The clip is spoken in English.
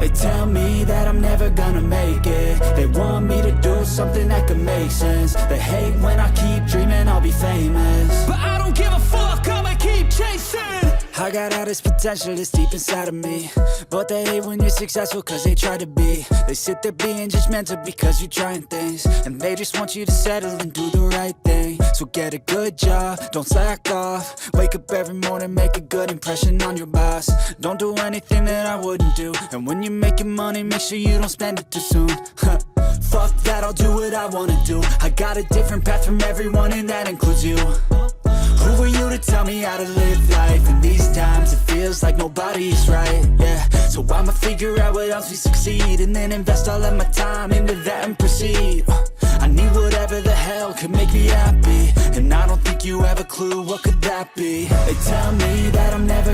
They tell me that I'm never gonna make it. They want me to do something that could make sense. They hate when I keep dreaming I'll be famous, but I don't give a fuck, I'ma keep chasing. I got all this potential that's deep inside of me, but they hate when you're successful cause they try to be. They sit there being judgmental because you're trying things, and they just want you to settle and do the right thing. So get a good job, don't slack off. Wake up every morning, make a good impression on your boss. Don't do anything that I wouldn't do, and when you're making money, make sure you don't spend it too soon. Fuck that, I'll do what I wanna do. I got a different path from everyone, and that includes you. Who are you to tell me how to live life? In these times it feels like nobody's right, yeah. So I'ma figure out what else we succeed, and then invest all of my time into that and proceed. I need whatever the hell could make me happy, and I don't think you have a clue what could that be. They tell me that I'm never